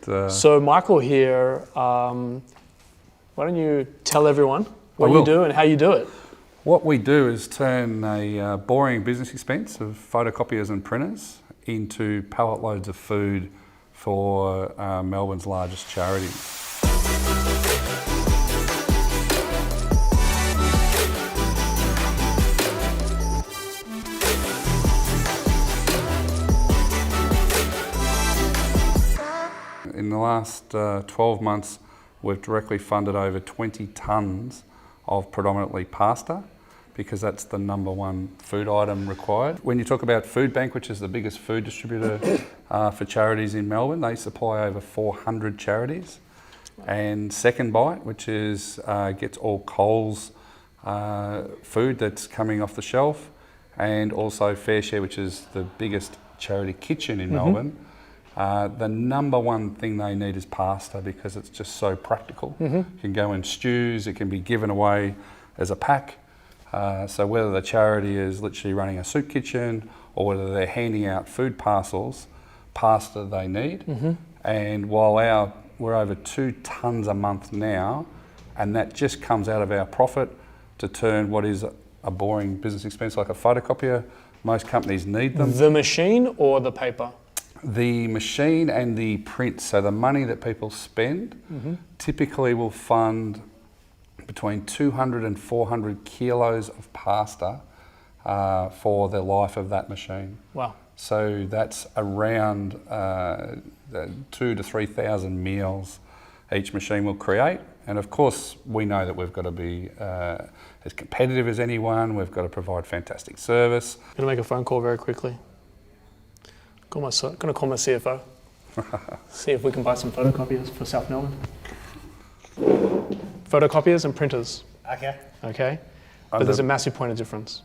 So Michael here, why don't you tell everyone what you do and how you do it? What we do is turn a boring business expense of photocopiers and printers into pallet loads of food for Melbourne's largest charities. In the last 12 months, we've directly funded over 20 tonnes of predominantly pasta, because that's the #1 food item required. When you talk about Food Bank, which is the biggest food distributor for charities in Melbourne, they supply over 400 charities. And Second Bite, which is gets all Coles food that's coming off the shelf, and also Fair Share, which is the biggest charity kitchen in Melbourne. The #1 thing they need is pasta, because it's just so practical. It can go in stews, it can be given away as a pack. So whether the charity is literally running a soup kitchen or whether they're handing out food parcels, pasta they need. And while we're over 2 tonnes a month now, and that just comes out of our profit to turn what is a boring business expense like a photocopier. Most companies need them. The machine or the paper? The machine and the print. So the money that people spend typically will fund between 200 and 400 kilos of pasta for the life of that machine. Wow. So that's around 2,000 to 3,000 meals each machine will create. And of course, we know that we've got to be as competitive as anyone. We've got to provide fantastic service. I'm going to make a phone call very quickly. I'm going to call my CFO. See if we can buy some photocopiers for South Melbourne. Photocopiers and printers. Okay. But there's a massive point of difference.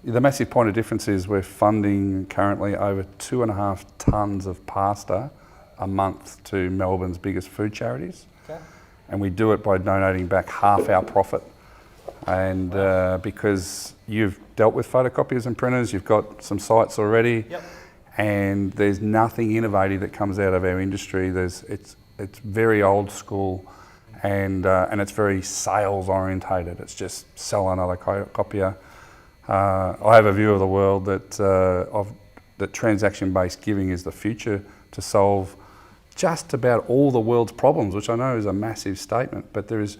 The massive point of difference is we're funding currently over 2.5 tonnes of pasta a month to Melbourne's biggest food charities. And we do it by donating back half our profit. And because you've dealt with photocopiers and printers, you've got some sites already. And there's nothing innovative that comes out of our industry. It's very old school, and it's very sales orientated. It's just sell another copier. I have a view of the world that transaction-based giving is the future to solve just about all the world's problems, which I know is a massive statement, but there is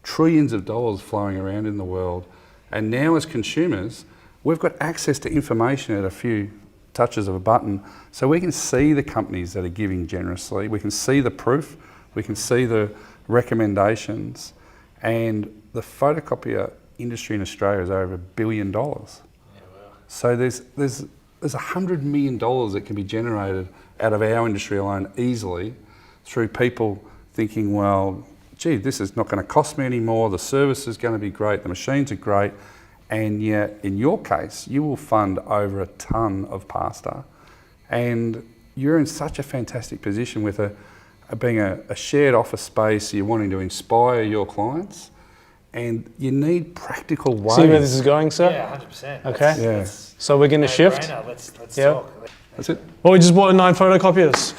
trillions of dollars flowing around in the world. And now as consumers, we've got access to information at a few touches of a button, so we can see the companies that are giving generously, we can see the proof, we can see the recommendations, and the photocopier industry in Australia is over $1 billion. So there's $100 million that can be generated out of our industry alone easily through people thinking, well, gee, this is not going to cost me anymore, the service is going to be great, the machines are great. And yet, in your case, you will fund over 1 tonne of pasta, and you're in such a fantastic position with being a shared office space. You're wanting to inspire your clients, and you need practical ways. See where this is going, sir? Yeah, 100%. Okay. So we're going to shift. Let's talk. That's it. Well, we just bought 9 photocopiers.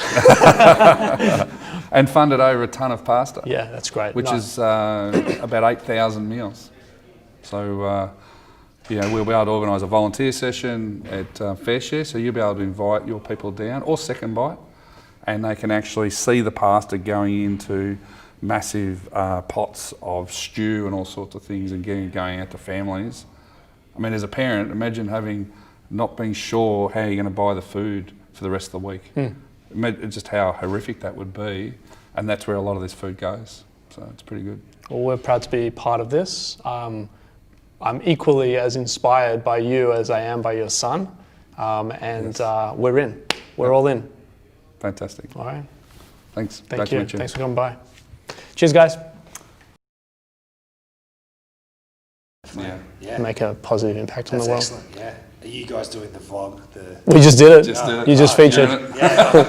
And funded over 1 tonne of pasta. Yeah, that's great. Which is about 8,000 meals. So. We'll be able to organise a volunteer session at Fair Share, so you'll be able to invite your people down, or Second Bite, and they can actually see the pasta going into massive pots of stew and all sorts of things, and going out to families. I mean, as a parent, imagine not being sure how you're going to buy the food for the rest of the week. Just how horrific that would be, and that's where a lot of this food goes. So it's pretty good. Well, we're proud to be part of this. I'm equally as inspired by you as I am by your son, and we're in. We're all in. Fantastic. All right. Thanks. Thank you. Thanks for coming by. Cheers, guys. Yeah. Make a positive impact on the world. Excellent. Yeah. Are you guys doing the vlog? We just did it. Just did it. You just featured. Yeah. Cool.